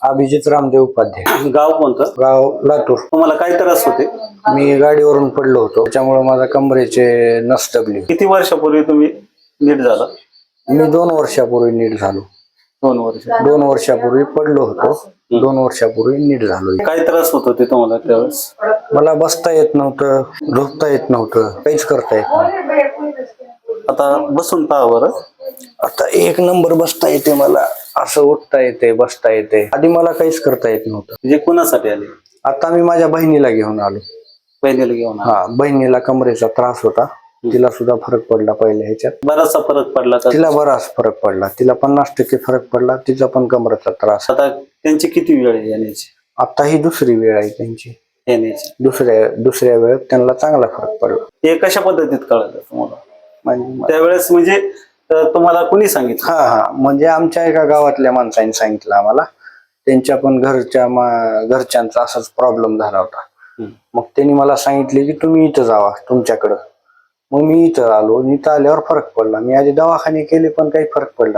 अभिजित रामदेव उपाध्याय. गाव कोणतं? गाव लातूर. तुम्हाला काय त्रास होते? मी गाडीवरून पडलो होतो, त्याच्यामुळे माझा कमरेचे नस दबली. किती वर्षापूर्वी तुम्ही नीट झाला? मी 2 वर्षापूर्वी नीट झालो. 2 वर्ष. 2 वर्षापूर्वी पडलो होतो. 2 वर्षापूर्वी नीट झालो. काय त्रास होत होते तुम्हाला त्यावेळेस? मला बसता येत नव्हतं, झोपता येत नव्हतं, काहीच करता येत नव्हतं. आता बसून पहा बरं. आता 1 नंबर बसता येते मला, असं उठता येते, बसता येते. आधी मला काहीच करता येत नव्हतं. म्हणजे कोणासाठी आले? आता मी माझ्या बहिणीला घेऊन आलो. बहिणीला घेऊन आले. हा, बहिणीला कमरेचा त्रास होता, तिला सुद्धा फरक पडला पहिल्या ह्याच्यात. बराचसा फरक पडला का? तिला बराच फरक पडला, तिला 50% फरक पडला. तिचा पण कमरेचा त्रास. आता त्यांची किती वेळ आहे येण्याची? आता ही दुसरी वेळ आहे त्यांची. येण्याची दुसऱ्या वेळेत त्यांना चांगला फरक पडला. हे कशा पद्धतीत कळलं तुम्हाला? म्हणजे त्यावेळेस म्हणजे तुम्हाला कुणी सांगितलं? हा, म्हणजे आमच्या एका गावातल्या माणसाने सांगितलं आम्हाला. त्यांच्या पण घरच्यांचा असाच प्रॉब्लेम झाला होता. मग त्यांनी मला सांगितले की तुम्ही इथं जावा तुमच्याकडं. मग मी इथं आलो. इथं आल्यावर फरक पडला. मी आधी दवाखाने केले पण काही फरक पडला नाही.